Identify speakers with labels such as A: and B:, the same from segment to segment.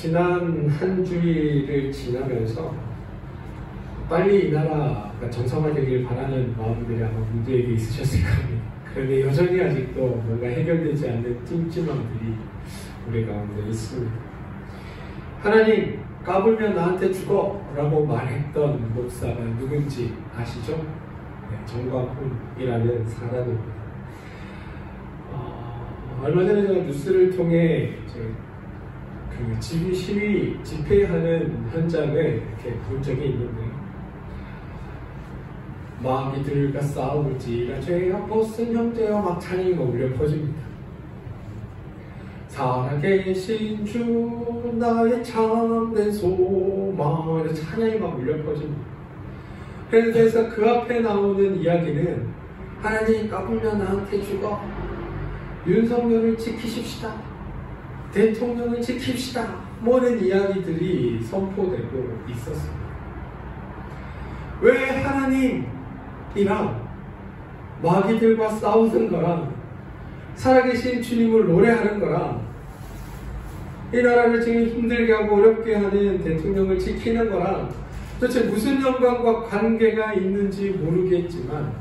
A: 지난 한 주일을 지나면서 빨리 이 나라가 정상화되길 바라는 마음들이 아마 모두에게 있으셨을 겁니다. 그런데 여전히 아직도 뭔가 해결되지 않는 찜찜함들이 우리 가운데 있습니다. 하나님, 까불면 나한테 죽어! 라고 말했던 목사가 누군지 아시죠? 네, 정광훈이라는 사람입니다. 얼마 전에 제가 뉴스를 통해 그 시위 집회하는 현장을 이렇게 본 적이 있는데, 마귀들과 싸울지라 죄가 벗은 형제여 막 찬양이 울려 퍼집니다. 살아계신 주 나의 참된 소망, 찬양이 막 울려 퍼집니다. 그래서 그 앞에 나오는 이야기는 하나님 까불면 나한테 죽어, 윤석열을 지키십시다, 대통령을 지킵시다, 모든 이야기들이 선포되고 있었습니다. 왜 하나님이랑 마귀들과 싸우는 거랑 살아계신 주님을 노래하는 거랑 이 나라를 지금 힘들게 하고 어렵게 하는 대통령을 지키는 거랑 도대체 무슨 연관과 관계가 있는지 모르겠지만,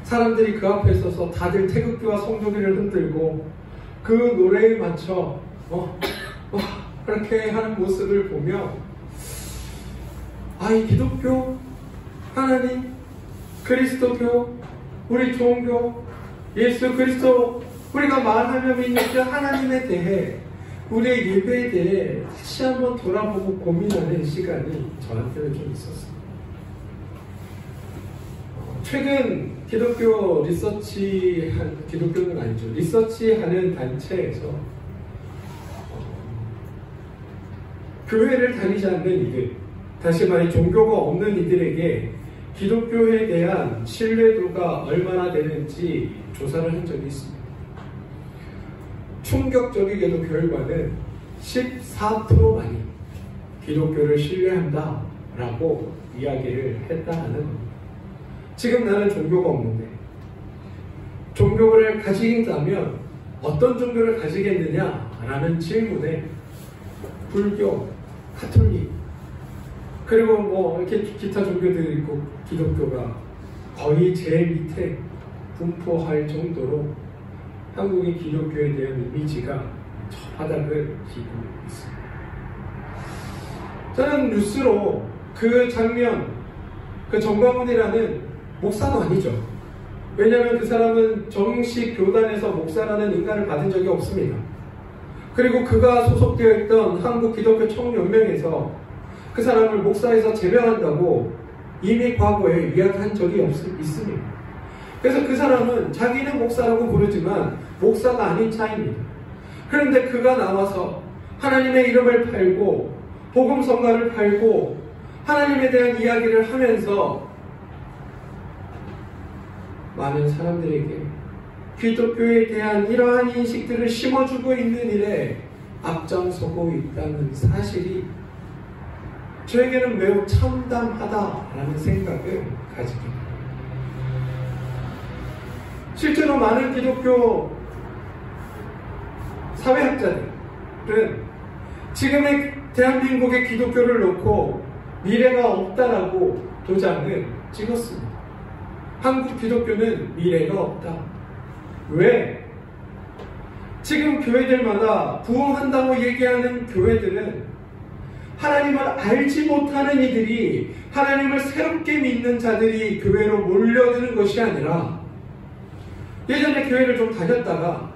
A: 사람들이 그 앞에 서서 다들 태극기와 성조기를 흔들고 그 노래에 맞춰 그렇게 하는 모습을 보며, 이 기독교, 하나님, 그리스도교, 우리 종교, 예수 그리스도, 우리가 말하며 믿는 그 하나님에 대해, 우리의 예배에 대해 다시 한번 돌아보고 고민하는 시간이 저한테는 좀 있었습니다. 최근 기독교 기독교는 아니죠, 리서치하는 단체에서 교회를 다니지 않는 이들, 다시 말해 종교가 없는 이들에게 기독교에 대한 신뢰도가 얼마나 되는지 조사를 한 적이 있습니다. 충격적이게도 결과는 14%만이 기독교를 신뢰한다 라고 이야기를 했다는 겁니다. 지금 나는 종교가 없는데 종교를 가진다면 어떤 종교를 가지겠느냐 라는 질문에 불교, 가톨릭, 그리고 뭐 이렇게 기타 종교들이 있고 기독교가 거의 제일 밑에 분포할 정도로 한국의 기독교에 대한 이미지가 저 바닥을 기고 있습니다. 저는 뉴스로 그 장면, 그 정광훈이라는 목사도 아니죠. 왜냐하면 그 사람은 정식 교단에서 목사라는 인간을 받은 적이 없습니다. 그리고 그가 소속되어 있던 한국기독교총연맹에서 그 사람을 목사에서 제명한다고 이미 과거에 이야기한 적이 있습니다. 그래서 그 사람은 자기는 목사라고 부르지만 목사가 아닌 자입니다. 그런데 그가 나와서 하나님의 이름을 팔고 복음성가를 팔고 하나님에 대한 이야기를 하면서 많은 사람들에게 기독교에 대한 이러한 인식들을 심어주고 있는 일에 앞장서고 있다는 사실이 저에게는 매우 참담하다라는 생각을 가지게 됩니다. 실제로 많은 기독교 사회학자들은 지금의 대한민국의 기독교를 놓고 미래가 없다라고 도장을 찍었습니다. 한국 기독교는 미래가 없다. 왜? 지금 교회들마다 부흥한다고 얘기하는 교회들은 하나님을 알지 못하는 이들이, 하나님을 새롭게 믿는 자들이 교회로 몰려드는 것이 아니라, 예전에 교회를 좀 다녔다가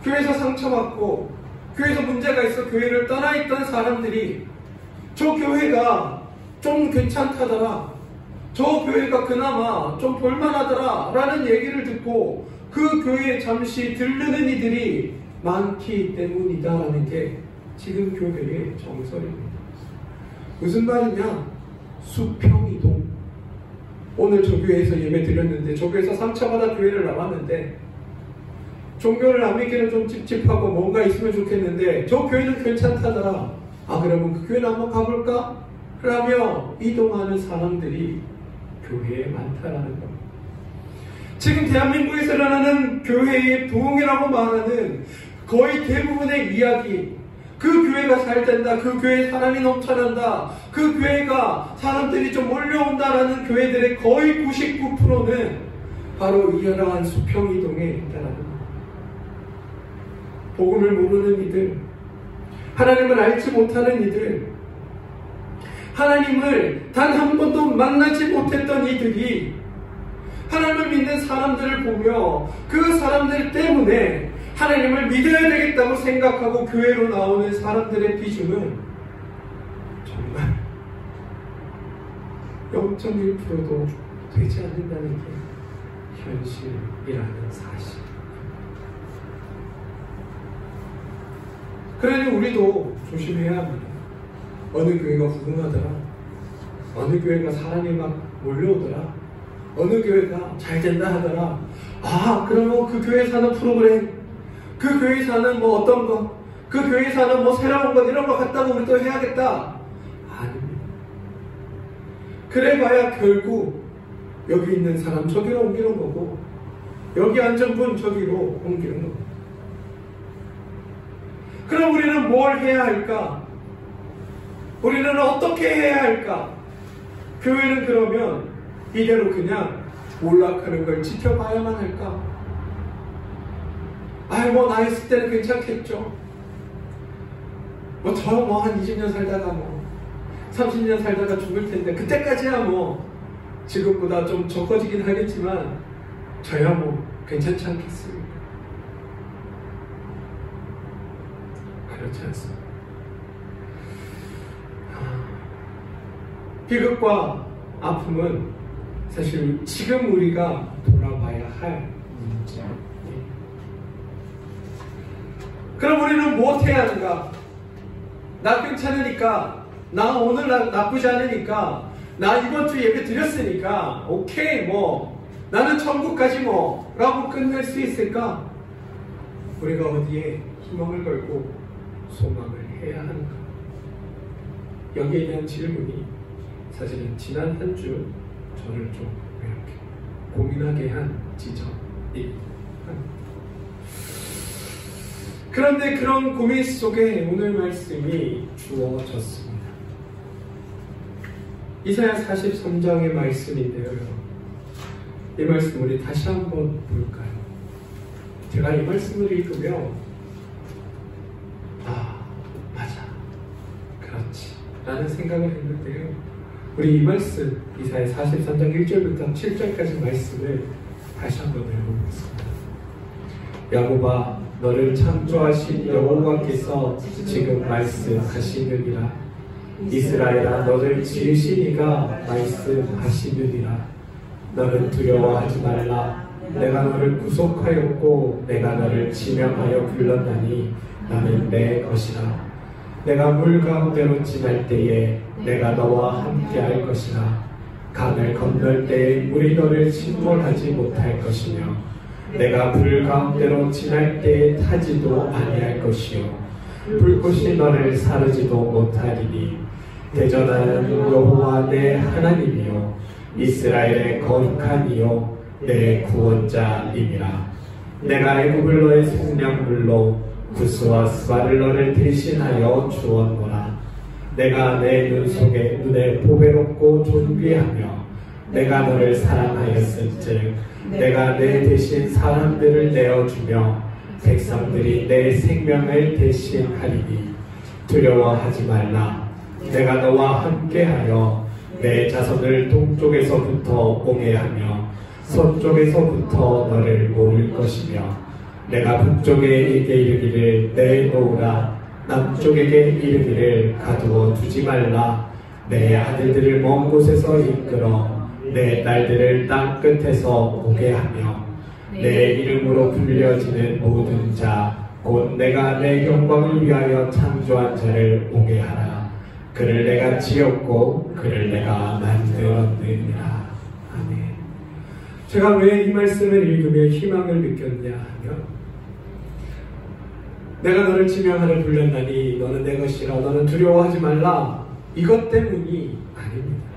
A: 교회에서 상처받고 교회에서 문제가 있어 교회를 떠나 있던 사람들이 저 교회가 좀 괜찮다더라, 저 교회가 그나마 좀 볼만하더라 라는 얘기를 듣고 그 교회에 잠시 들르는 이들이 많기 때문이다라는 게 지금 교회의 정설입니다. 무슨 말이냐? 수평이동. 오늘 저 교회에서 예배 드렸는데 저 교회에서 상처받아 교회를 나왔는데 종교를 안 믿기는 좀 찝찝하고 뭔가 있으면 좋겠는데 저 교회는 괜찮다더라. 그러면 그 교회는 한번 가볼까? 라며 이동하는 사람들이 교회에 많다라는 겁니다. 지금 대한민국에서 일어나는 교회의 부흥이라고 말하는 거의 대부분의 이야기, 그 교회가 잘 된다, 그 교회에 사람이 넘쳐난다, 그 교회가 사람들이 좀 몰려온다라는 교회들의 거의 99%는 바로 이러한 수평이동에 있다라는 겁니다. 복음을 모르는 이들, 하나님을 알지 못하는 이들, 하나님을 단 한 번도 만나지 못했던 이들이 하나님을 믿는 사람들을 보며 그 사람들 때문에 하나님을 믿어야 되겠다고 생각하고 교회로 나오는 사람들의 비중은 정말 0.1%도 되지 않는다는 게 현실이라는 사실. 그러니 우리도 조심해야 합니다. 어느 교회가 후궁하더라, 어느 교회가 사람이 막 몰려오더라, 어느 교회가 잘 된다 하더라, 그러면 그 교회에 사는 프로그램, 그 교회에 사는 뭐 어떤 거, 그 교회에 사는 뭐 새로운 것 이런 거 갖다가 우리 또 해야겠다. 아닙니다. 그래봐야 결국 여기 있는 사람 저기로 옮기는 거고, 여기 앉은 분 저기로 옮기는 거고. 그럼 우리는 뭘 해야 할까? 우리는 어떻게 해야 할까? 교회는 그러면 이대로 그냥 몰락하는 걸 지켜봐야만 할까? 나 있을 때는 괜찮겠죠. 한 20년 살다가 30년 살다가 죽을 텐데, 그때까지야 지금보다 좀 적어지긴 하겠지만, 저야 괜찮지 않겠습니까? 그렇지 않습니다. 비극과 아픔은 사실 지금 우리가 돌아봐야 할 문제입니다. 그럼 우리는 무엇 해야 하는가? 나 괜찮으니까, 나 오늘 나쁘지 않으니까, 나 이번 주 예배 드렸으니까 오케이 나는 천국까지 라고 끝낼 수 있을까? 우리가 어디에 희망을 걸고 소망을 해야 하는가? 여기에 대한 질문이 사실은 지난 한 주 저를 좀 이렇게 고민하게 한 지점입니다. 그런데 그런 고민 속에 오늘 말씀이 주어졌습니다. 이사야 43장의 말씀인데요. 이 말씀 우리 다시 한번 볼까요? 제가 이 말씀을 읽으며 맞아, 그렇지 라는 생각을 했는데요. 우리 이 말씀 이사야 43장 1절부터 7절까지 말씀을 다시 한번 읽어보겠습니다. 야곱아, 너를 창조하신 여호와께서 지금 말씀하시느니라. 이스라엘아, 너를 지으신 이가 말씀하시느니라. 너는 두려워하지 말라. 내가 너를 구속하였고 내가 너를 지명하여 불렀나니 너는 내 것이라. 내가 물 가운데로 지날 때에 내가 너와 함께 할 것이라. 강을 건널 때에 물이 너를 침몰하지 못할 것이며 내가 불 가운데로 지날 때에 타지도 아니할 것이요 불꽃이 너를 사르지도 못하리니 대전하는 여호와 내 하나님이요 이스라엘의 거룩한 이요 내 구원자님이라. 내가 애굽을 너의 속량물로 구스와 스바를 너를 대신하여 주었노라. 내가 내 눈 속에 눈에 보배롭고 존귀하며 내가 너를 사랑하였은즉 내가 내 대신 사람들을 내어주며 백성들이 내 생명을 대신하리니 두려워하지 말라. 내가 너와 함께하여 내 자손을 동쪽에서부터 오게 하며 서쪽에서부터 너를 모을 것이며 내가 북쪽에게 이르기를 내놓으라. 남쪽에게 이르기를 가두어 두지 말라. 내 아들들을 먼 곳에서 이끌어 내 딸들을 땅 끝에서 오게 하며 내 이름으로 불려지는 모든 자 곧 내가 내 영광을 위하여 창조한 자를 오게 하라. 그를 내가 지었고 그를 내가 만들었느니라. 아멘. 제가 왜 이 말씀을 읽으며 희망을 느꼈냐 하면, 내가 너를 지명하여 불렀나니 너는 내 것이라. 너는 두려워하지 말라. 이것 때문이 아닙니다.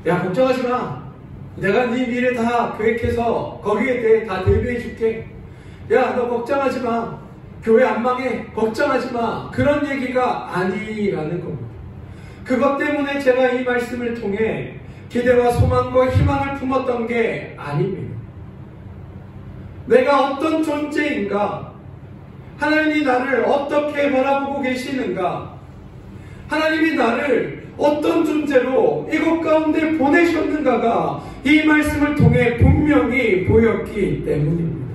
A: 야, 걱정하지 마. 내가 네 미래 다 계획해서 거기에 대해 다 대비해 줄게. 야, 너 걱정하지 마. 교회 안 망해, 걱정하지 마, 그런 얘기가 아니라는 겁니다. 그것 때문에 제가 이 말씀을 통해 기대와 소망과 희망을 품었던 게 아닙니다. 내가 어떤 존재인가, 하나님이 나를 어떻게 바라보고 계시는가, 하나님이 나를 어떤 존재로 이곳 가운데 보내셨는가가 이 말씀을 통해 분명히 보였기 때문입니다.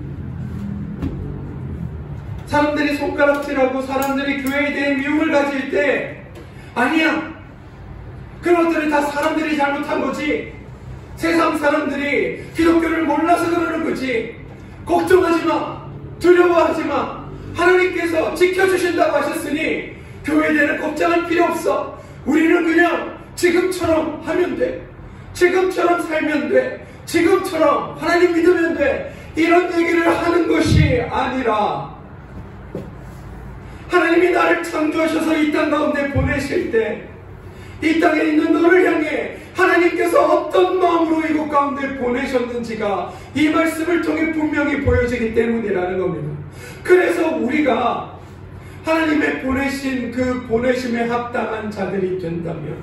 A: 사람들이 손가락질하고 사람들이 교회에 대해 미움을 가질 때, 아니야, 그런 것들이 다 사람들이 잘못한 거지, 세상 사람들이 기독교를 몰라서 그러는 거지, 걱정하지 마, 두려워하지 마, 하나님께서 지켜주신다고 하셨으니 교회에 대해 걱정할 필요 없어, 우리는 그냥 지금처럼 하면 돼, 지금처럼 살면 돼, 지금처럼 하나님 믿으면 돼, 이런 얘기를 하는 것이 아니라, 하나님이 나를 창조하셔서 이 땅 가운데 보내실 때 이 땅에 있는 너를 향해 하나님께서 어떤 마음으로 이곳 가운데 보내셨는지가 이 말씀을 통해 분명히 보여지기 때문이라는 겁니다. 그래서 우리가 하나님의 보내신 그 보내심에 합당한 자들이 된다면,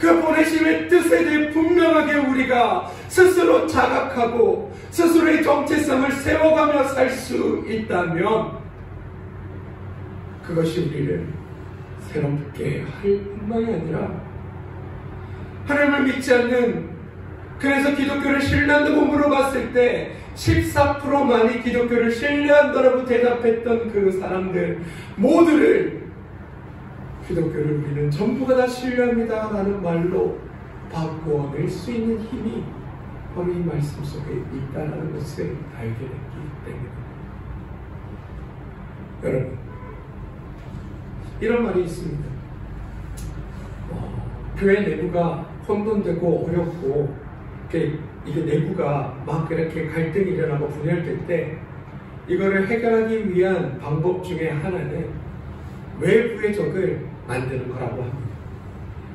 A: 그 보내심의 뜻에 대해 분명하게 우리가 스스로 자각하고 스스로의 정체성을 세워가며 살 수 있다면, 그것이 우리를 새롭게 할 뿐만이 아니라 하나님을 믿지 않는, 그래서 기독교를 신뢰한다고 물어봤을 때 14%만이 기독교를 신뢰한다라고 대답했던 그 사람들 모두를 기독교를 우리는 전부가 다 신뢰합니다 라는 말로 바꿔낼 수 있는 힘이 바로 이 말씀 속에 있다는 것을 알게 됐기 때문입니다. 여러분, 이런 말이 있습니다. 교회 내부가 혼돈되고 어렵고 이게 내부가 막 그렇게 갈등이 일어나고 분열될 때 이거를 해결하기 위한 방법 중에 하나는 외부의 적을 만드는 거라고 합니다.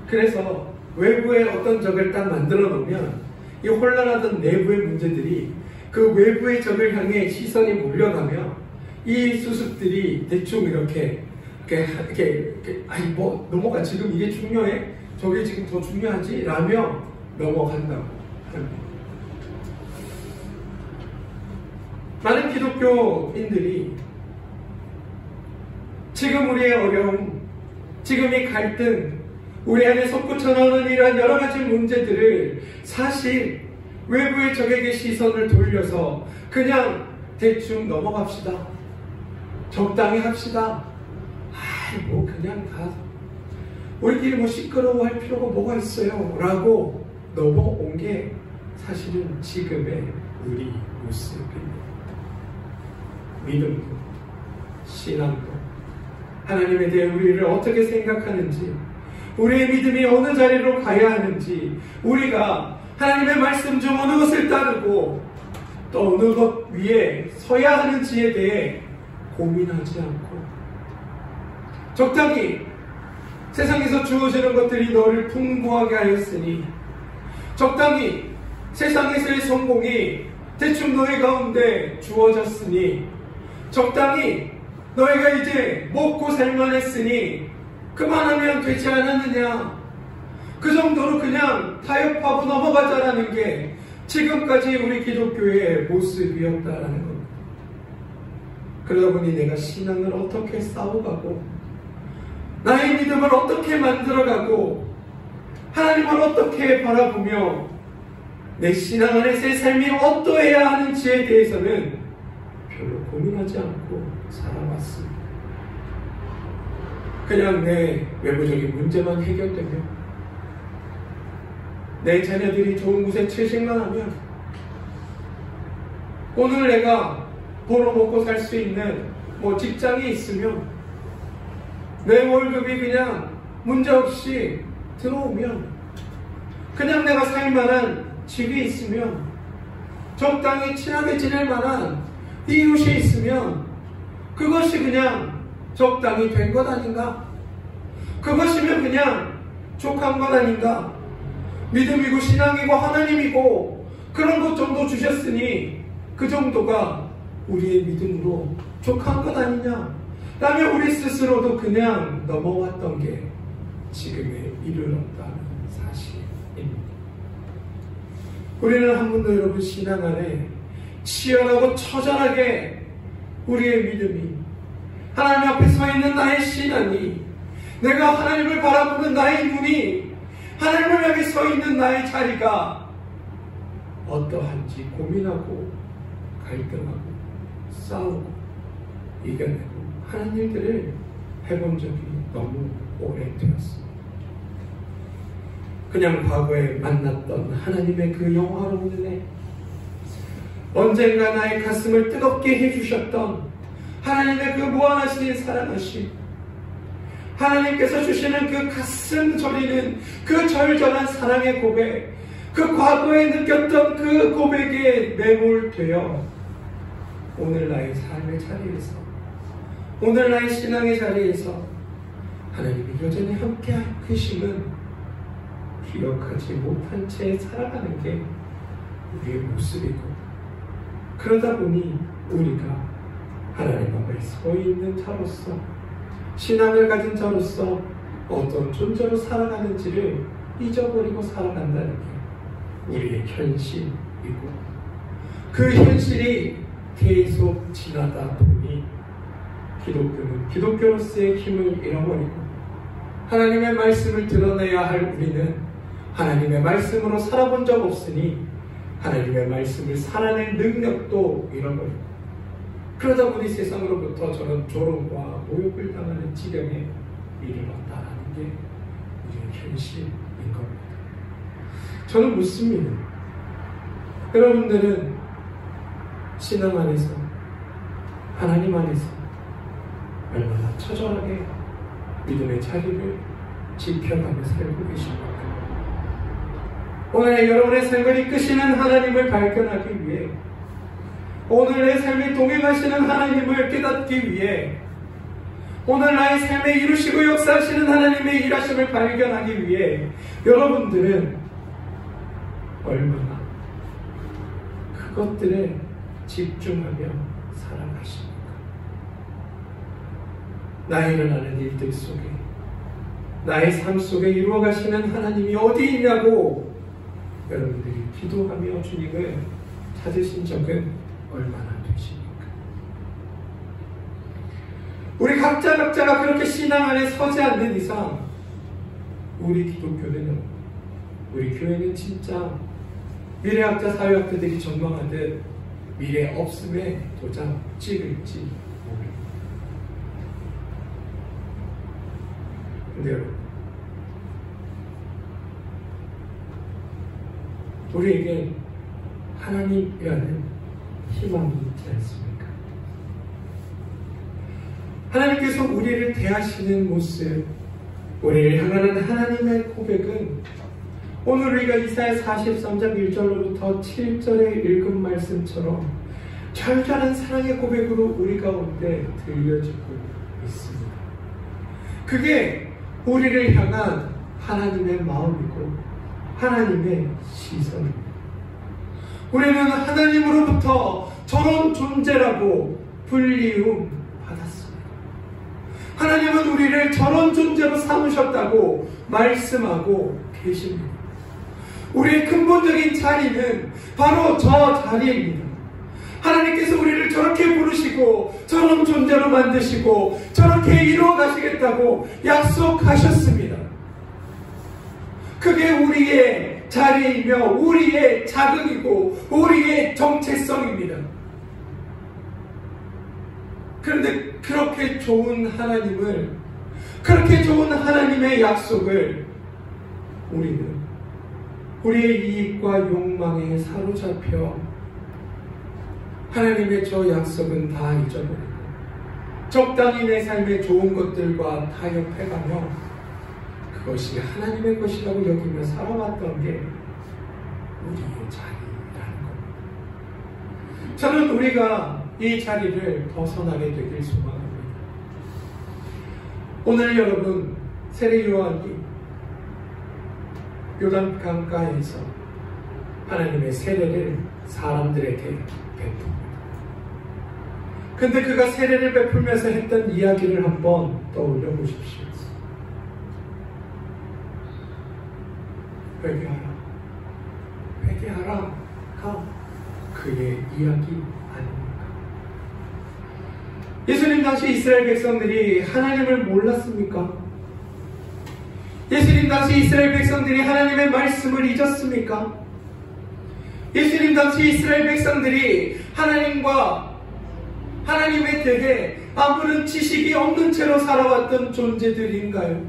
A: 그래서 외부의 어떤 적을 딱 만들어 놓으면 이 혼란하던 내부의 문제들이 그 외부의 적을 향해 시선이 몰려가며 이 수습들이 대충 이렇게 아니 뭐 넘어가, 지금 이게 중요해? 저게 지금 더 중요하지? 라며 넘어간다고 합니다. 많은 기독교인들이 지금 우리의 어려움, 지금 이 갈등, 우리 안에 솟구쳐나오는 이러한 여러 가지 문제들을 사실 외부의 적에게 시선을 돌려서 그냥 대충 넘어갑시다, 적당히 합시다, 뭐 그냥 다 우리끼리 뭐 시끄러워할 필요가 뭐가 있어요 라고 넘어온 게 사실은 지금의 우리 모습입니다. 믿음도 신앙도 하나님에 대해 우리를 어떻게 생각하는지, 우리의 믿음이 어느 자리로 가야 하는지, 우리가 하나님의 말씀 중 어느 것을 따르고 또 어느 것 위에 서야 하는지에 대해 고민하지 않고 적당히 세상에서 주어지는 것들이 너를 풍부하게 하였으니, 적당히 세상에서의 성공이 대충 너희 가운데 주어졌으니, 적당히 너희가 이제 먹고 살만했으니 그만하면 되지 않았느냐, 그 정도로 그냥 타협하고 넘어가자라는 게 지금까지 우리 기독교의 모습이었다라는 겁니다. 그러다 보니 내가 신앙을 어떻게 싸워가고 나의 믿음을 어떻게 만들어가고 하나님을 어떻게 바라보며 내 신앙 안에서의 삶이 어떠해야 하는지에 대해서는 별로 고민하지 않고 살아왔습니다. 그냥 내 외부적인 문제만 해결되면, 내 자녀들이 좋은 곳에 채식만 하면, 오늘 내가 벌어먹고 살 수 있는 뭐 직장이 있으면, 내 월급이 그냥 문제없이 들어오면, 그냥 내가 살만한 집이 있으면, 적당히 친하게 지낼 만한 이웃이 있으면 그것이 그냥 적당히 된 것 아닌가? 그것이면 그냥 족한 것 아닌가? 믿음이고 신앙이고 하나님이고 그런 것 정도 주셨으니 그 정도가 우리의 믿음으로 족한 것 아니냐 라며 우리 스스로도 그냥 넘어왔던 게 지금에 이르렀다는 사실입니다. 우리는 한 번도 여러분 신앙 안에 치열하고 처절하게 우리의 믿음이 하나님 앞에 서 있는 나의 신앙이 내가 하나님을 바라보는 나의 눈이 하나님을 향해 서 있는 나의 자리가 어떠한지 고민하고 갈등하고 싸우고 이겨내고 하는 일들을 해본 적이 너무 오래되었습니다. 그냥 과거에 만났던 하나님의 그 영화로운 은혜, 언젠가 나의 가슴을 뜨겁게 해주셨던 하나님의 그 무한하신 사랑하심, 하나님께서 주시는 그 가슴 저리는 그 절절한 사랑의 고백, 그 과거에 느꼈던 그 고백에 매몰되어 오늘 나의 삶의 자리에서, 오늘 나의 신앙의 자리에서 하나님이 여전히 함께할 계심은 기억하지 못한 채 살아가는 게 우리의 모습이고, 그러다 보니 우리가 하나님 앞에 서 있는 자로서, 신앙을 가진 자로서 어떤 존재로 살아가는지를 잊어버리고 살아간다는 게 우리의 현실이고, 그 현실이 계속 지나다 보니 기독교는 기독교로서의 힘을 잃어버리고, 하나님의 말씀을 드러내야 할 우리는 하나님의 말씀으로 살아본 적 없으니 하나님의 말씀을 살아낼 능력도 잃어버리고, 그러다 보니 세상으로부터 저는 조롱과 모욕을 당하는 지경에 이르렀다는 게 우리의 현실인 겁니다. 저는 묻습니다. 여러분들은 신앙 안에서, 하나님 안에서 얼마나 처절하게 믿음의 자리를 지켜가며 살고 계십니까? 오늘 여러분의 삶을 이끄시는 하나님을 발견하기 위해, 오늘 내 삶에 동행하시는 하나님을 깨닫기 위해, 오늘 나의 삶에 이루시고 역사하시는 하나님의 일하심을 발견하기 위해 여러분들은 얼마나 그것들에 집중하며 살아가십니까? 나의 일어나는 일들 속에, 나의 삶 속에 이루어가시는 하나님이 어디 있냐고 여러분들이 기도하며 주님을 찾으신 적은 얼마나 되십니까? 우리 각자가 그렇게 신앙 안에 서지 않는 이상 우리 기독교는, 우리 교회는 진짜 미래학자 사회학자들이 전망하듯 미래 없음에 도장 찍을지 모릅니다. 근데 여러분, 우리에게 하나님이라는 희망이 있지 않습니까? 하나님께서 우리를 대하시는 모습, 우리를 향하는 하나님의 고백은 오늘 우리가 이사야 43장 1절로부터 7절에 읽은 말씀처럼 절절한 사랑의 고백으로 우리 가운데 들려지고 있습니다. 그게 우리를 향한 하나님의 마음이고 하나님의 시선입니다. 우리는 하나님으로부터 저런 존재라고 불리움 받았습니다. 하나님은 우리를 저런 존재로 삼으셨다고 말씀하고 계십니다. 우리의 근본적인 자리는 바로 저 자리입니다. 하나님께서 우리를 저렇게 부르시고 저런 존재로 만드시고 저렇게 이루어 가시겠다고 약속하셨습니다. 그게 우리의 자리이며 우리의 자극이고 우리의 정체성입니다. 그런데 그렇게 좋은 하나님을, 그렇게 좋은 하나님의 약속을 우리는 우리의 이익과 욕망에 사로잡혀 하나님의 저 약속은 다 잊어버리고 적당히 내 삶의 좋은 것들과 타협해가며 그것이 하나님의 것이라고 여기며 살아왔던 게 우리의 자리라는 겁니다. 저는 우리가 이 자리를 벗어나게 되길 소망합니다. 오늘 여러분, 세례 요한이 요단 강가에서 하나님의 세례를 사람들에게 베풉니다. 근데 그가 세례를 베풀면서 했던 이야기를 한번 떠올려 보십시오. 회개하라. 회개하라가 그의 이야기 아닙니까? 예수님 당시 이스라엘 백성들이 하나님을 몰랐습니까? 예수님 당시 이스라엘 백성들이 하나님의 말씀을 잊었습니까? 예수님 당시 이스라엘 백성들이 하나님에 대해 아무런 지식이 없는 채로 살아왔던 존재들인가요?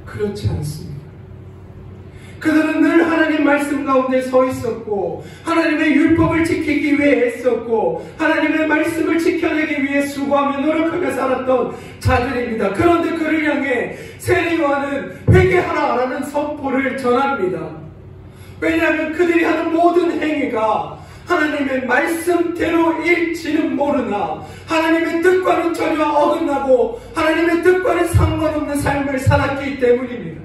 A: 그렇지 않습니다. 그들은 늘 하나님 말씀 가운데 서 있었고 하나님의 율법을 지키기 위해 애썼고 하나님의 말씀을 지켜내기 위해 수고하며 노력하며 살았던 자들입니다. 그런데 그를 향해 세례요한은 회개하라라는 선포를 전합니다. 왜냐하면 그들이 하는 모든 행위가 하나님의 말씀대로일지는 모르나 하나님의 뜻과는 전혀 어긋나고 하나님의 뜻과는 상관없는 삶을 살았기 때문입니다.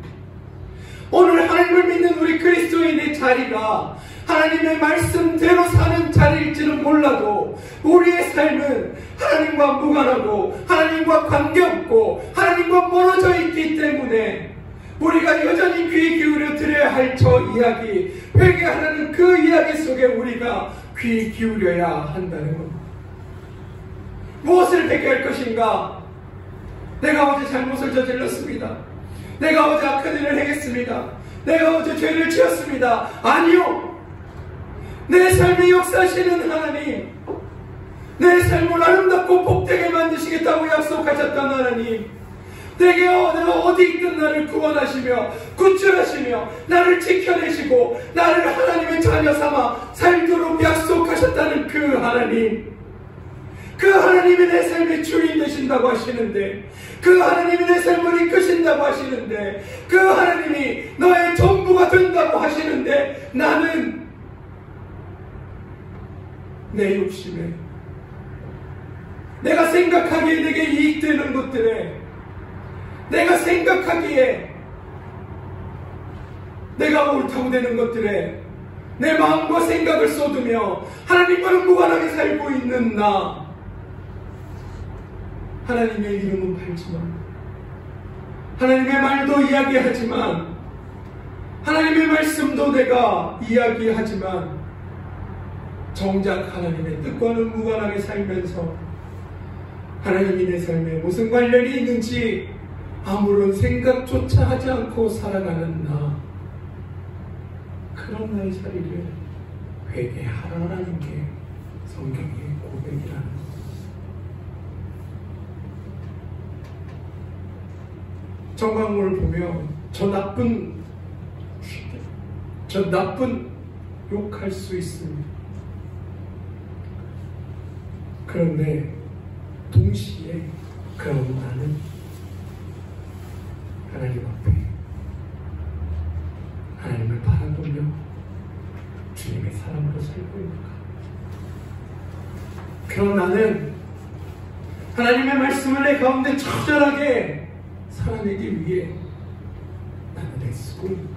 A: 오늘 하나님을 믿는 우리 그리스도인의 자리가 하나님의 말씀대로 사는 자리일지는 몰라도 우리의 삶은 하나님과 무관하고 하나님과 관계없고 하나님과 멀어져 있기 때문에 우리가 여전히 귀 기울여 들어야 할 저 이야기, 회개하라는 그 이야기 속에 우리가 귀 기울여야 한다는 겁니다. 무엇을 회개할 것인가? 내가 어제 잘못을 저질렀습니다. 내가 어제 악한 일을 행했습니다. 내가 어제 죄를 지었습니다. 아니요. 내 삶에 역사하시는 하나님, 내 삶을 아름답고 복되게 만드시겠다고 약속하셨던 하나님, 내가 어디 있든 나를 구원하시며 구출하시며 나를 지켜내시고 나를 하나님의 자녀 삼아 살도록 약속하셨다는 그 하나님, 그 하나님이 내 삶의 주인 되신다고 하시는데, 그 하나님이 내 삶을 이끄신다고 하시는데, 그 하나님이 너의 전부가 된다고 하시는데, 나는 내 욕심에, 내가 생각하기에 내게 이익되는 것들에, 내가 생각하기에 내가 옳다고 되는 것들에 내 마음과 생각을 쏟으며 하나님과는 무관하게 살고 있는 나, 하나님의 이름은 팔지만, 하나님의 말도 이야기하지만, 하나님의 말씀도 내가 이야기하지만, 정작 하나님의 뜻과는 무관하게 살면서 하나님이 내 삶에 무슨 관련이 있는지 아무런 생각조차 하지 않고 살아가는 나, 그런 나의 자리를 회개하라라는 게 성경의 고백이라는 것. 정강물을 보면 저 나쁜 욕할 수 있습니다. 그런데 동시에 그런 나는 하나님 앞에 하나님을 바라보며 주님의 사람으로 살고 있는가? 그런 나는 하나님의 말씀을 내 가운데 처절하게 살아내기 위해 나는 애쓰고 있는가?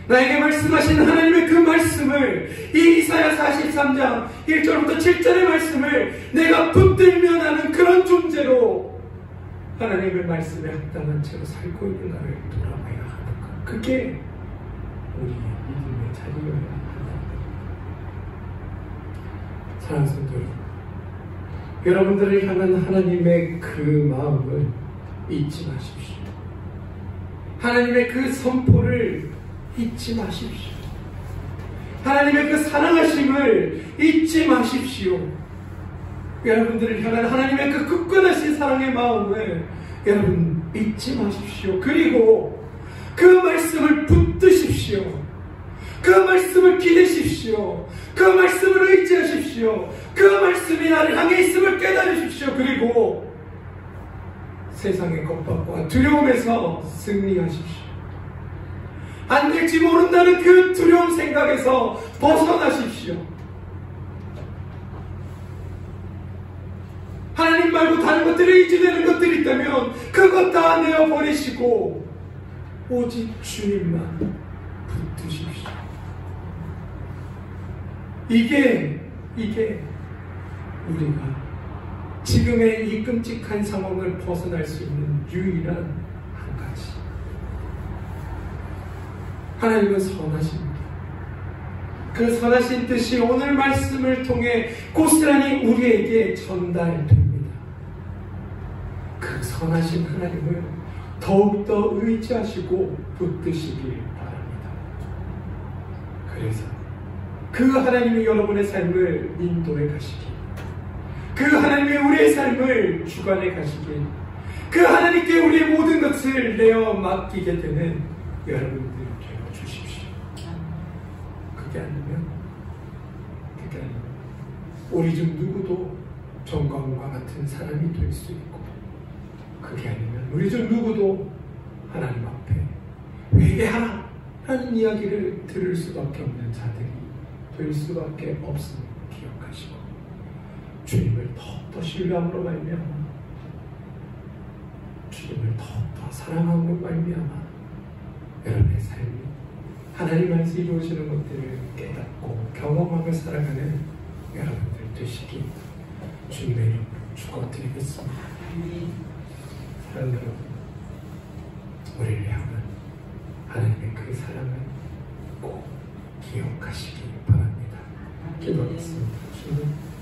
A: 나에게 말씀하신 하나님의 그 말씀을, 이 이사야 43장 1절부터 7절의 말씀을 내가 붙들며 나는 그런 존재로 하나님의 말씀에 합당한 채로 살고 있는가를 돌아봐야 하는가. 그게 우리의 믿음의 자리여야 한다. 사랑하는 성도 여러분, 여러분들을 향한 하나님의 그 마음을 잊지 마십시오. 하나님의 그 선포를 잊지 마십시오. 하나님의 그 사랑하심을 잊지 마십시오. 여러분들을 향한 하나님의 그 굳건하신 사랑의 마음을 여러분 잊지 마십시오. 그리고 그 말씀을 붙드십시오. 그 말씀을 기대십시오. 그 말씀을 의지하십시오. 그 말씀이 나를 향해 있음을 깨달으십시오. 그리고 세상의 겁박과 두려움에서 승리하십시오. 안 될지 모른다는 그 두려운 생각에서 벗어나십시오. 하나님 말고 다른 것들에 의지되는 것들이 있다면 그것 다 내어버리시고 오직 주님만 붙드십시오. 이게 우리가 지금의 이 끔찍한 상황을 벗어날 수 있는 유일한 한 가지, 하나님은 선하십니다. 그 선하신 뜻이 오늘 말씀을 통해 고스란히 우리에게 전달됩니다. 그 선하신 하나님을 더욱더 의지하시고 붙드시길 바랍니다. 그래서 그 하나님이 여러분의 삶을 인도해 가시길, 그 하나님이 우리의 삶을 주관해 가시길, 그 하나님께 우리의 모든 것을 내어 맡기게 되는 여러분들 되어 주십시오. 그게 아니면 우리 중 누구도 정광훈과 같은 사람이 될 수 있고, 그게 아니면 우리 중 누구도 하나님 앞에 회개하라 라는 이야기를 들을 수밖에 없는 자들이 될 수밖에 없음을 기억하시고, 주님을 더욱더 신뢰함으로 말미암아, 주님을 더욱더 사랑함으로 말미암아 여러분의 삶이 하나님 안에서 이루어지는 것들을 깨닫고 경험하며 살아가는 여러분들 되시기 주님의 이름으로 축원드리겠습니다. 사랑하는 여러분, 우리를 향한 하나님의 그 사랑을 꼭 기억하시기 바랍니다. 기도하겠습니다. 주님,